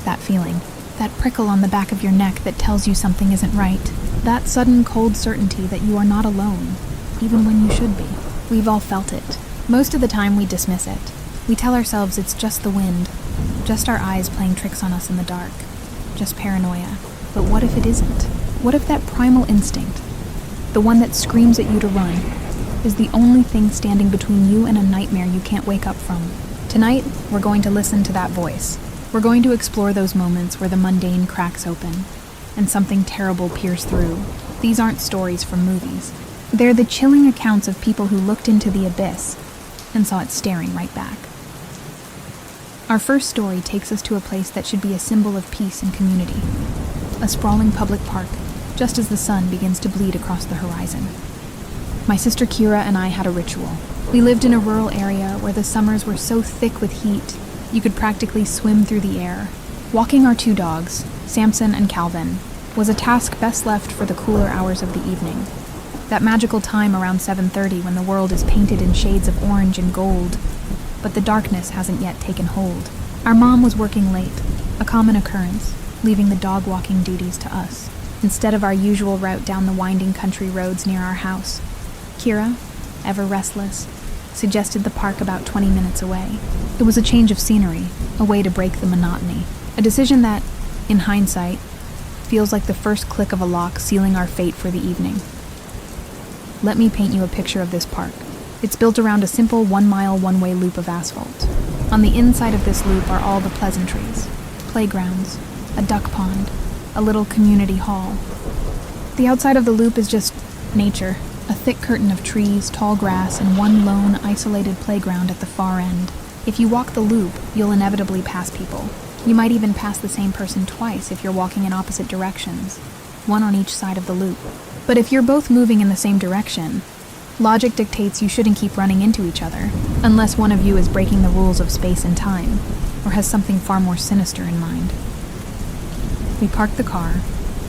that feeling. That prickle on the back of your neck that tells you something isn't right. That sudden cold certainty that you are not alone, even when you should be. We've all felt it. Most of the time we dismiss it. We tell ourselves it's just the wind, just our eyes playing tricks on us in the dark, just paranoia. But what if it isn't? What if that primal instinct, the one that screams at you to run, is the only thing standing between you and a nightmare you can't wake up from? Tonight, we're going to listen to that voice. We're going to explore those moments where the mundane cracks open and something terrible peers through. These aren't stories from movies. They're the chilling accounts of people who looked into the abyss and saw it staring right back. Our first story takes us to a place that should be a symbol of peace and community. A sprawling public park, just as the sun begins to bleed across the horizon. My sister Kira and I had a ritual. We lived in a rural area where the summers were so thick with heat, you could practically swim through the air. Walking our two dogs, Samson and Calvin, was a task best left for the cooler hours of the evening. That magical time around 7:30 when the world is painted in shades of orange and gold, but the darkness hasn't yet taken hold. Our mom was working late, a common occurrence, leaving the dog walking duties to us, instead of our usual route down the winding country roads near our house. Kira, ever restless, suggested the park about 20 minutes away. It was a change of scenery, a way to break the monotony. A decision that, in hindsight, feels like the first click of a lock sealing our fate for the evening. Let me paint you a picture of this park. It's built around a simple 1-mile one-way loop of asphalt. On the inside of this loop are all the pleasantries, playgrounds, a duck pond, a little community hall. The outside of the loop is just nature, a thick curtain of trees, tall grass, and one lone, isolated playground at the far end. If you walk the loop, you'll inevitably pass people. You might even pass the same person twice if you're walking in opposite directions, one on each side of the loop. But if you're both moving in the same direction, logic dictates you shouldn't keep running into each other, unless one of you is breaking the rules of space and time, or has something far more sinister in mind. We parked the car,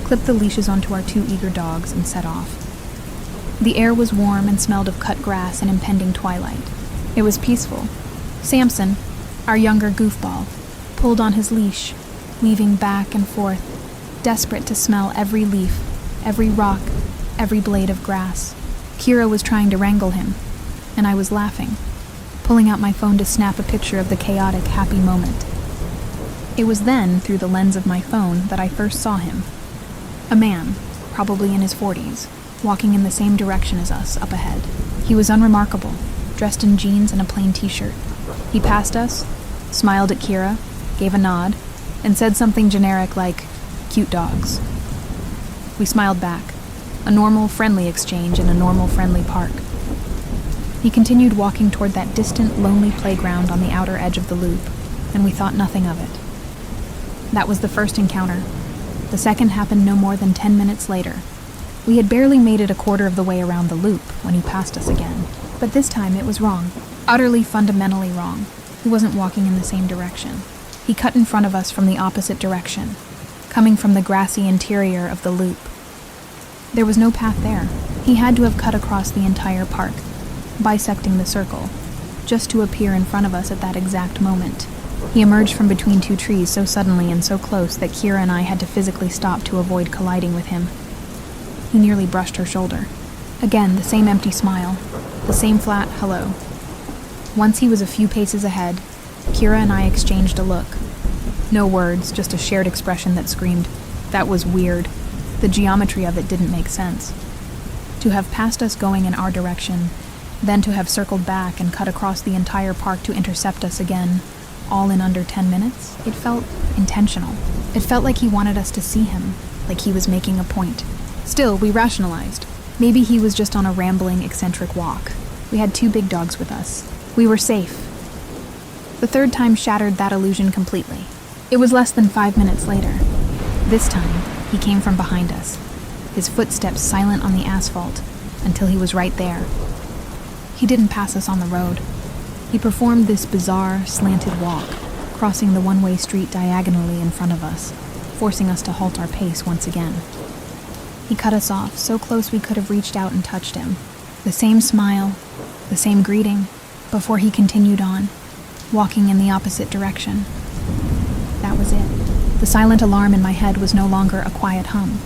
clipped the leashes onto our two eager dogs, and set off. The air was warm and smelled of cut grass and impending twilight. It was peaceful. Samson, our younger goofball, pulled on his leash, weaving back and forth, desperate to smell every leaf, every rock, every blade of grass. Kira was trying to wrangle him, and I was laughing, pulling out my phone to snap a picture of the chaotic, happy moment. It was then, through the lens of my phone, that I first saw him. A man, probably in his 40s, walking in the same direction as us, up ahead. He was unremarkable, dressed in jeans and a plain t-shirt. He passed us, smiled at Kira, gave a nod, and said something generic like, "Cute dogs." We smiled back, a normal, friendly exchange in a normal, friendly park. He continued walking toward that distant, lonely playground on the outer edge of the loop, and we thought nothing of it. That was the first encounter. The second happened no more than 10 minutes later. We had barely made it a quarter of the way around the loop when he passed us again. But this time it was wrong. Utterly, fundamentally wrong. He wasn't walking in the same direction. He cut in front of us from the opposite direction, coming from the grassy interior of the loop. There was no path there. He had to have cut across the entire park, bisecting the circle, just to appear in front of us at that exact moment. He emerged from between two trees so suddenly and so close that Kira and I had to physically stop to avoid colliding with him. He nearly brushed her shoulder. Again, the same empty smile, the same flat hello. Once he was a few paces ahead, Kira and I exchanged a look. No words, just a shared expression that screamed, "That was weird." The geometry of it didn't make sense. To have passed us going in our direction, then to have circled back and cut across the entire park to intercept us again, all in under 10 minutes, it felt intentional. It felt like he wanted us to see him, like he was making a point. Still, we rationalized. Maybe he was just on a rambling, eccentric walk. We had two big dogs with us. We were safe. The third time shattered that illusion completely. It was less than 5 minutes later. This time, he came from behind us, his footsteps silent on the asphalt, until he was right there. He didn't pass us on the road. He performed this bizarre, slanted walk, crossing the one-way street diagonally in front of us, forcing us to halt our pace once again. He cut us off, so close we could have reached out and touched him. The same smile, the same greeting, before he continued on, walking in the opposite direction. That was it. The silent alarm in my head was no longer a quiet hum.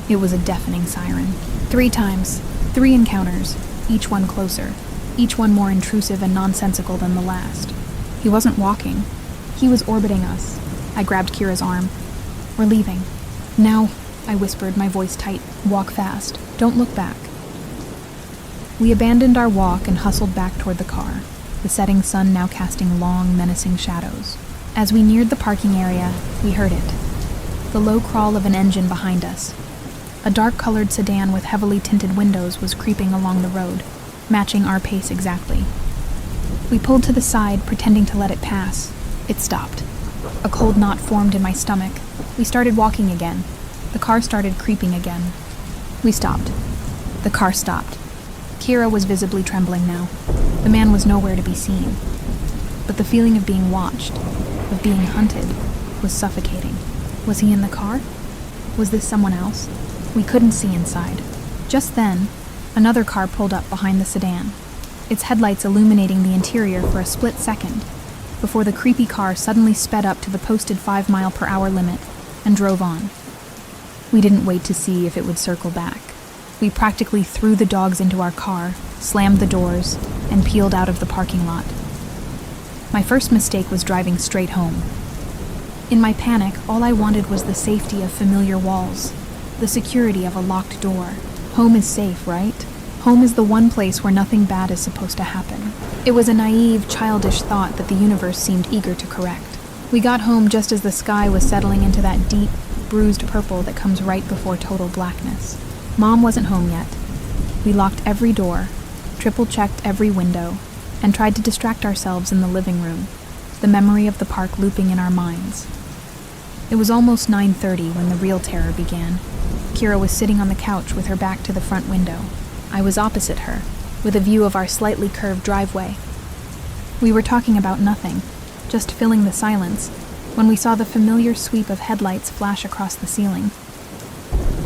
It was a deafening siren. 3 times, 3 encounters, each one closer, each one more intrusive and nonsensical than the last. He wasn't walking. He was orbiting us. I grabbed Kira's arm. "We're leaving. Now," I whispered, my voice tight. "Walk fast. Don't look back." We abandoned our walk and hustled back toward the car, the setting sun now casting long, menacing shadows. As we neared the parking area, we heard it. The low crawl of an engine behind us. A dark-colored sedan with heavily tinted windows was creeping along the road, matching our pace exactly. We pulled to the side, pretending to let it pass. It stopped. A cold knot formed in my stomach. We started walking again. The car started creeping again. We stopped. The car stopped. Kira was visibly trembling now. The man was nowhere to be seen. But the feeling of being watched, of being hunted, was suffocating. Was he in the car? Was this someone else? We couldn't see inside. Just then, another car pulled up behind the sedan, its headlights illuminating the interior for a split second, before the creepy car suddenly sped up to the posted 5-mile-per-hour limit and drove on. We didn't wait to see if it would circle back. We practically threw the dogs into our car, slammed the doors, and peeled out of the parking lot. My first mistake was driving straight home. In my panic, all I wanted was the safety of familiar walls, the security of a locked door. Home is safe, right? Home is the one place where nothing bad is supposed to happen. It was a naive, childish thought that the universe seemed eager to correct. We got home just as the sky was settling into that deep, bruised purple that comes right before total blackness. Mom wasn't home yet. We locked every door, triple-checked every window, and tried to distract ourselves in the living room, the memory of the park looping in our minds. It was almost 9:30 when the real terror began. Kira was sitting on the couch with her back to the front window. I was opposite her, with a view of our slightly curved driveway. We were talking about nothing, just filling the silence, when we saw the familiar sweep of headlights flash across the ceiling.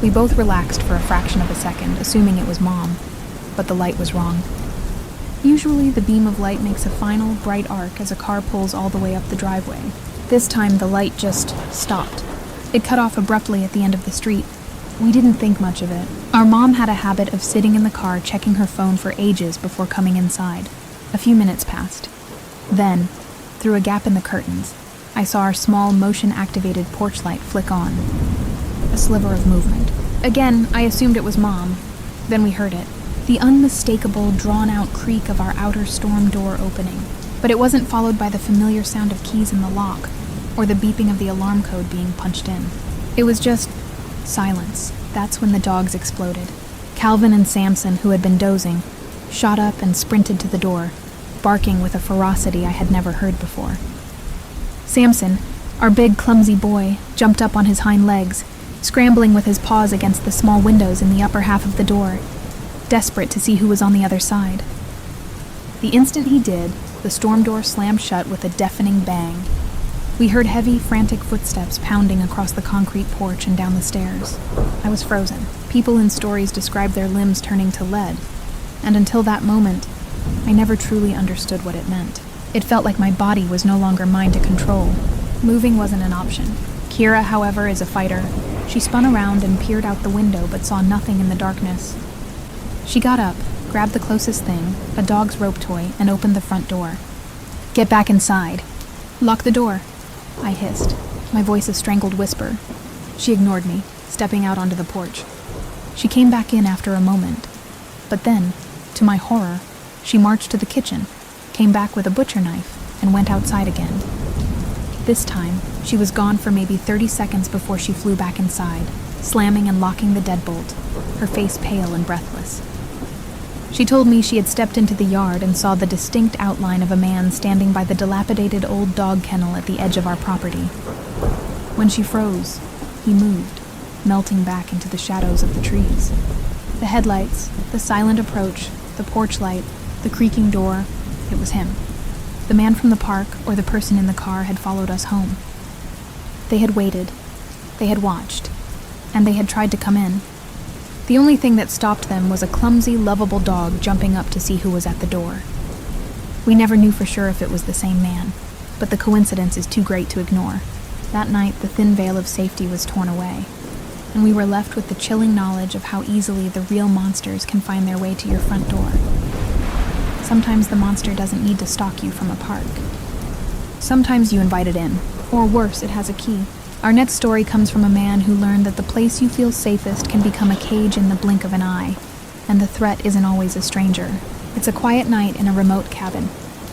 We both relaxed for a fraction of a second, assuming it was Mom, but the light was wrong. Usually the beam of light makes a final, bright arc as a car pulls all the way up the driveway. This time the light just stopped. It cut off abruptly at the end of the street. We didn't think much of it. Our mom had a habit of sitting in the car checking her phone for ages before coming inside. A few minutes passed. Then, through a gap in the curtains, I saw our small motion-activated porch light flick on. A sliver of movement. Again, I assumed it was Mom. Then we heard it. The unmistakable, drawn-out creak of our outer storm door opening. But it wasn't followed by the familiar sound of keys in the lock, or the beeping of the alarm code being punched in. It was just silence. That's when the dogs exploded. Calvin and Samson, who had been dozing, shot up and sprinted to the door, barking with a ferocity I had never heard before. Samson, our big, clumsy boy, jumped up on his hind legs, scrambling with his paws against the small windows in the upper half of the door, desperate to see who was on the other side. The instant he did, the storm door slammed shut with a deafening bang. We heard heavy, frantic footsteps pounding across the concrete porch and down the stairs. I was frozen. People in stories described their limbs turning to lead, and until that moment, I never truly understood what it meant. It felt like my body was no longer mine to control. Moving wasn't an option. Kira, however, is a fighter. She spun around and peered out the window but saw nothing in the darkness. She got up, grabbed the closest thing, a dog's rope toy, and opened the front door. "Get back inside. Lock the door," I hissed, my voice a strangled whisper. She ignored me, stepping out onto the porch. She came back in after a moment, but then, to my horror, she marched to the kitchen, came back with a butcher knife, and went outside again. This time, she was gone for maybe 30 seconds before she flew back inside, slamming and locking the deadbolt, her face pale and breathless. She told me she had stepped into the yard and saw the distinct outline of a man standing by the dilapidated old dog kennel at the edge of our property. When she froze, he moved, melting back into the shadows of the trees. The headlights, the silent approach, the porch light, the creaking door, it was him. The man from the park, or the person in the car, had followed us home. They had waited, they had watched, and they had tried to come in. The only thing that stopped them was a clumsy, lovable dog jumping up to see who was at the door. We never knew for sure if it was the same man, but the coincidence is too great to ignore. That night, the thin veil of safety was torn away, and we were left with the chilling knowledge of how easily the real monsters can find their way to your front door. Sometimes the monster doesn't need to stalk you from a park. Sometimes you invite it in, or worse, it has a key. Our next story comes from a man who learned that the place you feel safest can become a cage in the blink of an eye, and the threat isn't always a stranger. It's a quiet night in a remote cabin,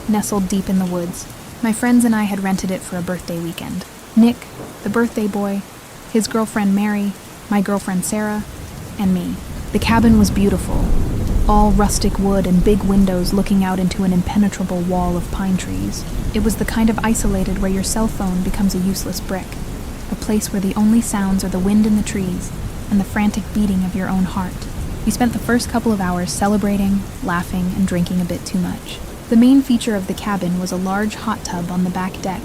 nestled deep in the woods. My friends and I had rented it for a birthday weekend. Nick, the birthday boy, his girlfriend Mary, my girlfriend Sarah, and me. The cabin was beautiful, all rustic wood and big windows looking out into an impenetrable wall of pine trees. It was the kind of isolated where your cell phone becomes a useless brick, a place where the only sounds are the wind in the trees and the frantic beating of your own heart. We spent the first couple of hours celebrating, laughing, and drinking a bit too much. The main feature of the cabin was a large hot tub on the back deck,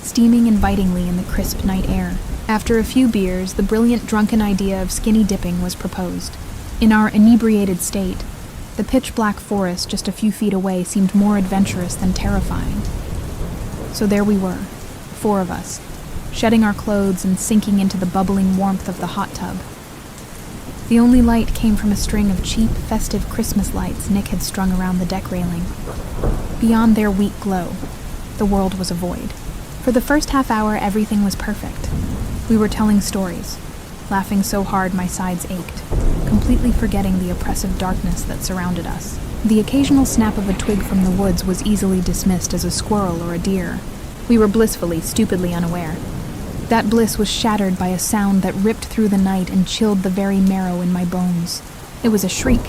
steaming invitingly in the crisp night air. After a few beers, the brilliant drunken idea of skinny dipping was proposed. In our inebriated state, the pitch-black forest just a few feet away seemed more adventurous than terrifying. So there we were, 4 of us, shedding our clothes and sinking into the bubbling warmth of the hot tub. The only light came from a string of cheap, festive Christmas lights Nick had strung around the deck railing. Beyond their weak glow, the world was a void. For the first half hour, everything was perfect. We were telling stories, laughing so hard my sides ached, completely forgetting the oppressive darkness that surrounded us. The occasional snap of a twig from the woods was easily dismissed as a squirrel or a deer. We were blissfully, stupidly unaware. That bliss was shattered by a sound that ripped through the night and chilled the very marrow in my bones. It was a shriek,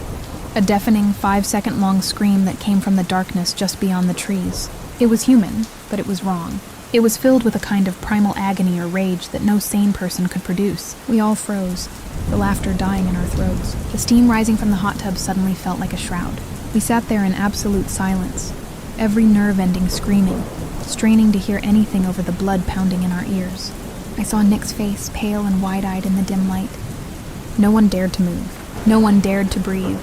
a deafening 5-second-long scream that came from the darkness just beyond the trees. It was human, but it was wrong. It was filled with a kind of primal agony or rage that no sane person could produce. We all froze, the laughter dying in our throats. The steam rising from the hot tub suddenly felt like a shroud. We sat there in absolute silence, every nerve ending screaming, straining to hear anything over the blood pounding in our ears. I saw Nick's face, pale and wide-eyed in the dim light. No one dared to move. No one dared to breathe.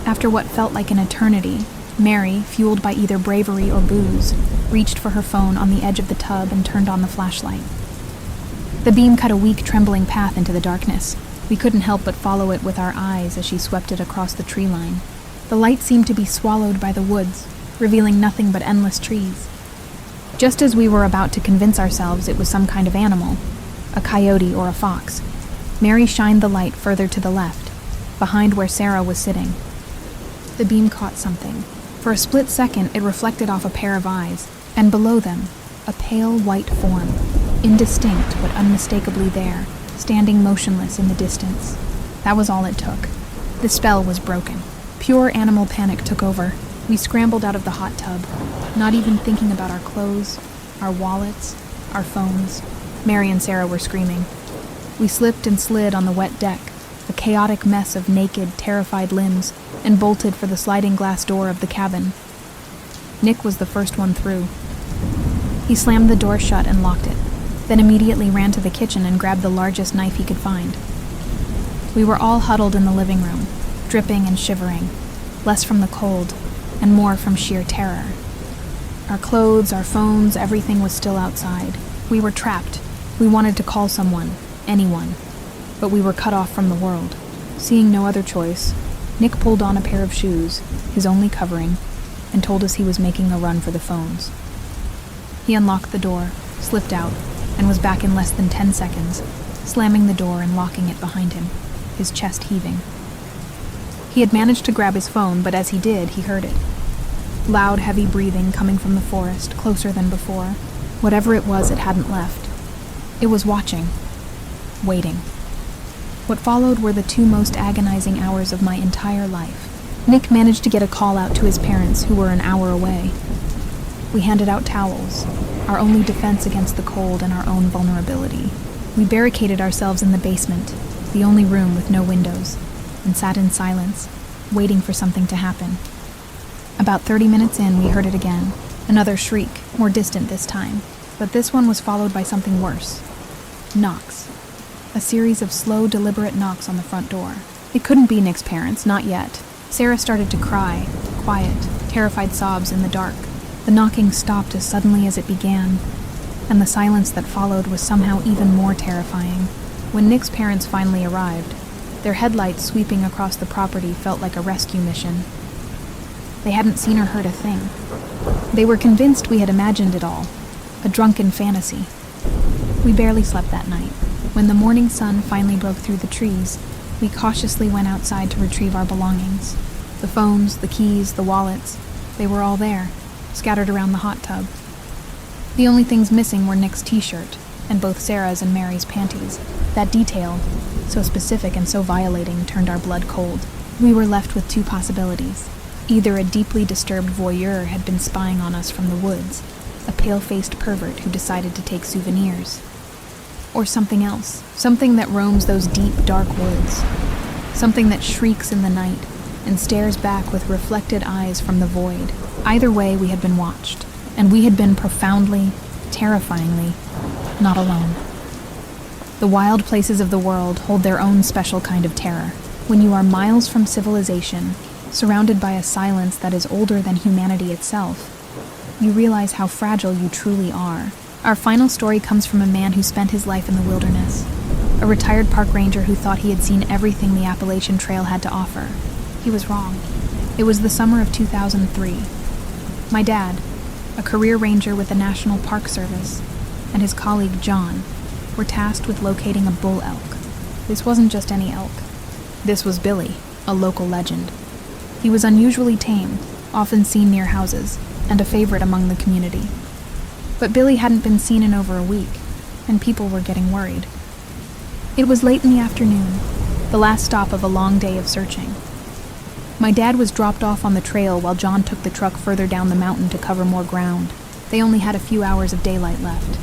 After what felt like an eternity, Mary, fueled by either bravery or booze, reached for her phone on the edge of the tub and turned on the flashlight. The beam cut a weak, trembling path into the darkness. We couldn't help but follow it with our eyes as she swept it across the tree line. The light seemed to be swallowed by the woods, revealing nothing but endless trees. Just as we were about to convince ourselves it was some kind of animal, a coyote or a fox, Mary shined the light further to the left, behind where Sarah was sitting. The beam caught something. For a split second, it reflected off a pair of eyes, and below them, a pale white form, indistinct but unmistakably there, standing motionless in the distance. That was all it took. The spell was broken. Pure animal panic took over. We scrambled out of the hot tub, not even thinking about our clothes, our wallets, our phones. Mary and Sarah were screaming. We slipped and slid on the wet deck, a chaotic mess of naked, terrified limbs, and bolted for the sliding glass door of the cabin. Nick was the first one through. He slammed the door shut and locked it, then immediately ran to the kitchen and grabbed the largest knife he could find. We were all huddled in the living room, dripping and shivering, less from the cold and more from sheer terror. Our clothes, our phones, everything was still outside. We were trapped. We wanted to call someone, anyone, but we were cut off from the world. Seeing no other choice, Nick pulled on a pair of shoes, his only covering, and told us he was making a run for the phones. He unlocked the door, slipped out, and was back in less than 10 seconds, slamming the door and locking it behind him, his chest heaving. He had managed to grab his phone, but as he did, he heard it. Loud, heavy breathing coming from the forest, closer than before. Whatever it was, it hadn't left. It was watching, waiting. What followed were the 2 most agonizing hours of my entire life. Nick managed to get a call out to his parents, who were an hour away. We handed out towels, our only defense against the cold and our own vulnerability. We barricaded ourselves in the basement, the only room with no windows, and sat in silence, waiting for something to happen. About 30 minutes in, we heard it again. Another shriek, more distant this time. But this one was followed by something worse. Knocks. A series of slow, deliberate knocks on the front door. It couldn't be Nick's parents, not yet. Sarah started to cry, quiet, terrified sobs in the dark. The knocking stopped as suddenly as it began. and the silence that followed was somehow even more terrifying. When Nick's parents finally arrived, their headlights sweeping across the property felt like a rescue mission. They hadn't seen or heard a thing. They were convinced we had imagined it all, a drunken fantasy. We barely slept that night. When the morning sun finally broke through the trees, we cautiously went outside to retrieve our belongings. The phones, the keys, the wallets, they were all there, scattered around the hot tub. The only things missing were Nick's t-shirt, and both Sarah's and Mary's panties. That detail, so specific and so violating, turned our blood cold. We were left with two possibilities. Either a deeply disturbed voyeur had been spying on us from the woods, a pale-faced pervert who decided to take souvenirs. Or something else, something that roams those deep, dark woods. Something that shrieks in the night and stares back with reflected eyes from the void. Either way, we had been watched, and we had been profoundly, terrifyingly, not alone. The wild places of the world hold their own special kind of terror. When you are miles from civilization, surrounded by a silence that is older than humanity itself, you realize how fragile you truly are. Our final story comes from a man who spent his life in the wilderness, a retired park ranger who thought he had seen everything the Appalachian Trail had to offer. He was wrong. It was the summer of 2003. My dad, a career ranger with the National Park Service, and his colleague John were tasked with locating a bull elk. This wasn't just any elk. This was Billy, a local legend. He was unusually tame, often seen near houses, and a favorite among the community. But Billy hadn't been seen in over a week, and people were getting worried. It was late in the afternoon, the last stop of a long day of searching. My dad was dropped off on the trail while John took the truck further down the mountain to cover more ground. They only had a few hours of daylight left.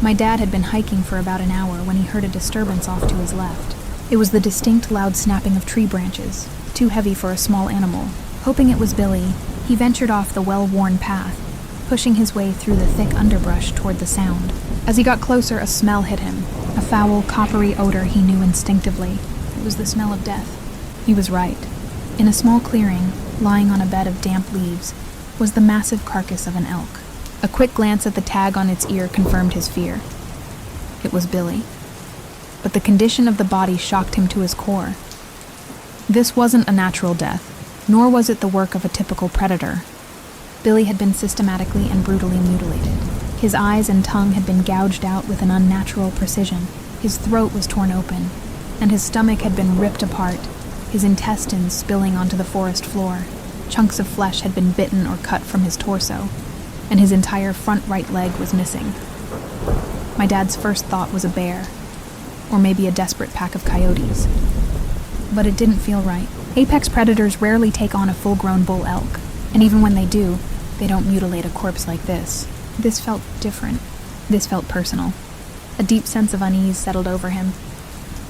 My dad had been hiking for about an hour when he heard a disturbance off to his left. It was the distinct loud snapping of tree branches, too heavy for a small animal. Hoping it was Billy, he ventured off the well-worn path, pushing his way through the thick underbrush toward the sound. As he got closer, a smell hit him, a foul, coppery odor he knew instinctively. It was the smell of death. He was right. In a small clearing, lying on a bed of damp leaves, was the massive carcass of an elk. A quick glance at the tag on its ear confirmed his fear. It was Billy. But the condition of the body shocked him to his core. This wasn't a natural death, nor was it the work of a typical predator. Billy had been systematically and brutally mutilated. His eyes and tongue had been gouged out with an unnatural precision. His throat was torn open, and his stomach had been ripped apart, his intestines spilling onto the forest floor. Chunks of flesh had been bitten or cut from his torso, and his entire front right leg was missing. My dad's first thought was a bear, or maybe a desperate pack of coyotes. But it didn't feel right. Apex predators rarely take on a full-grown bull elk, and even when they do, they don't mutilate a corpse like this. This felt different. This felt personal. A deep sense of unease settled over him.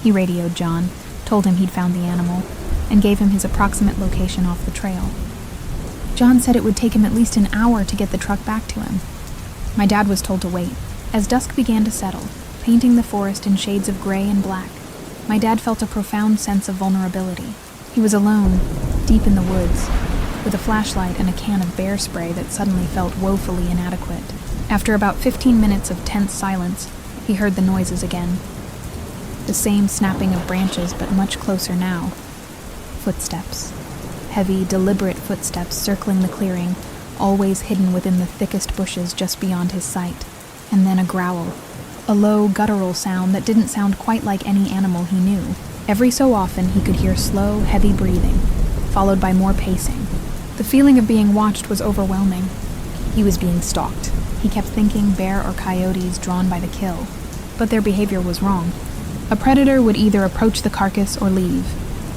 He radioed John, told him he'd found the animal, and gave him his approximate location off the trail. John said it would take him at least an hour to get the truck back to him. My dad was told to wait. As dusk began to settle, painting the forest in shades of gray and black, my dad felt a profound sense of vulnerability. He was alone, deep in the woods, with a flashlight and a can of bear spray that suddenly felt woefully inadequate. After about 15 minutes of tense silence, he heard the noises again. The same snapping of branches, but much closer now. Footsteps. Heavy, deliberate footsteps circling the clearing, always hidden within the thickest bushes just beyond his sight. And then a growl. A low, guttural sound that didn't sound quite like any animal he knew. Every so often he could hear slow, heavy breathing, followed by more pacing. The feeling of being watched was overwhelming. He was being stalked. He kept thinking bear or coyotes drawn by the kill. But their behavior was wrong. A predator would either approach the carcass or leave.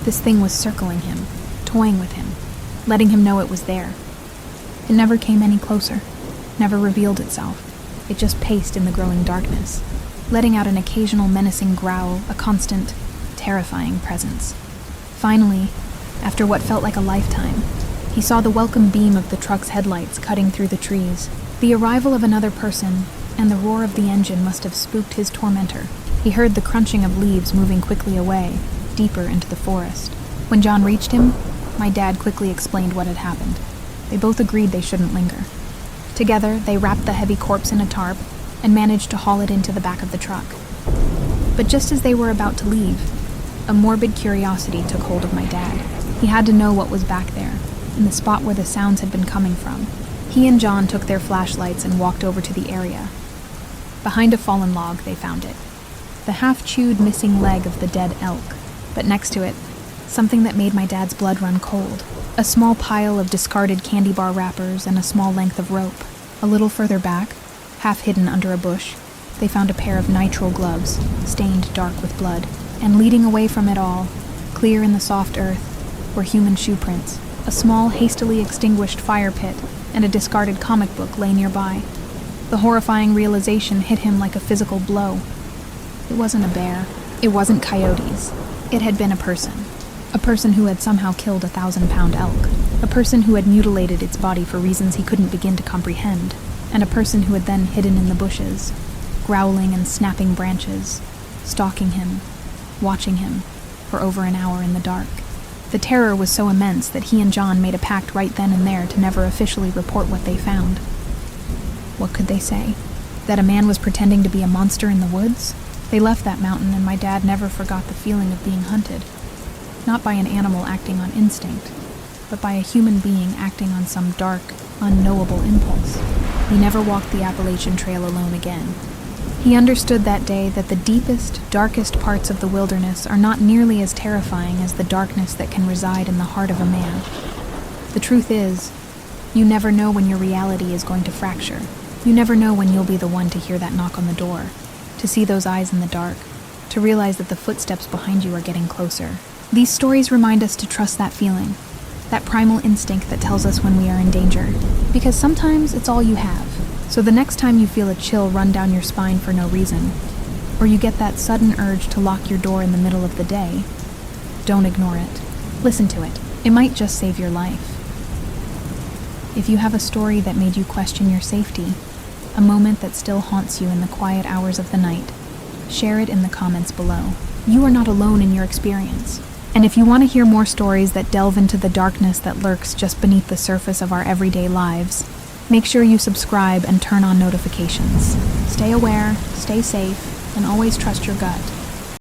This thing was circling him, toying with him, letting him know it was there. It never came any closer, never revealed itself. It just paced in the growing darkness, letting out an occasional menacing growl, a constant, terrifying presence. Finally, after what felt like a lifetime, he saw the welcome beam of the truck's headlights cutting through the trees. The arrival of another person and the roar of the engine must have spooked his tormentor. He heard the crunching of leaves moving quickly away, deeper into the forest. When John reached him, my dad quickly explained what had happened. They both agreed they shouldn't linger. Together, they wrapped the heavy corpse in a tarp, and managed to haul it into the back of the truck. But just as they were about to leave, a morbid curiosity took hold of my dad. He had to know what was back there, in the spot where the sounds had been coming from. He and John took their flashlights and walked over to the area. Behind a fallen log, they found it. The half-chewed missing leg of the dead elk, but next to it, something that made my dad's blood run cold. A small pile of discarded candy bar wrappers and a small length of rope. A little further back, half hidden under a bush, they found a pair of nitrile gloves, stained dark with blood. And leading away from it all, clear in the soft earth, were human shoe prints. A small, hastily extinguished fire pit and a discarded comic book lay nearby. The horrifying realization hit him like a physical blow. It wasn't a bear. It wasn't coyotes. It had been a person. A person who had somehow killed a 1,000-pound elk. A person who had mutilated its body for reasons he couldn't begin to comprehend. And a person who had then hidden in the bushes, growling and snapping branches, stalking him, watching him, for over an hour in the dark. The terror was so immense that he and John made a pact right then and there to never officially report what they found. What could they say? That a man was pretending to be a monster in the woods? They left that mountain and my dad never forgot the feeling of being hunted. Not by an animal acting on instinct, but by a human being acting on some dark, unknowable impulse. He never walked the Appalachian Trail alone again. He understood that day that the deepest, darkest parts of the wilderness are not nearly as terrifying as the darkness that can reside in the heart of a man. The truth is, you never know when your reality is going to fracture. You never know when you'll be the one to hear that knock on the door, to see those eyes in the dark, to realize that the footsteps behind you are getting closer. These stories remind us to trust that feeling, that primal instinct that tells us when we are in danger, because sometimes it's all you have. So the next time you feel a chill run down your spine for no reason, or you get that sudden urge to lock your door in the middle of the day, don't ignore it. Listen to it. It might just save your life. If you have a story that made you question your safety, a moment that still haunts you in the quiet hours of the night, share it in the comments below. You are not alone in your experience. And if you want to hear more stories that delve into the darkness that lurks just beneath the surface of our everyday lives, make sure you subscribe and turn on notifications. Stay aware, stay safe, and always trust your gut.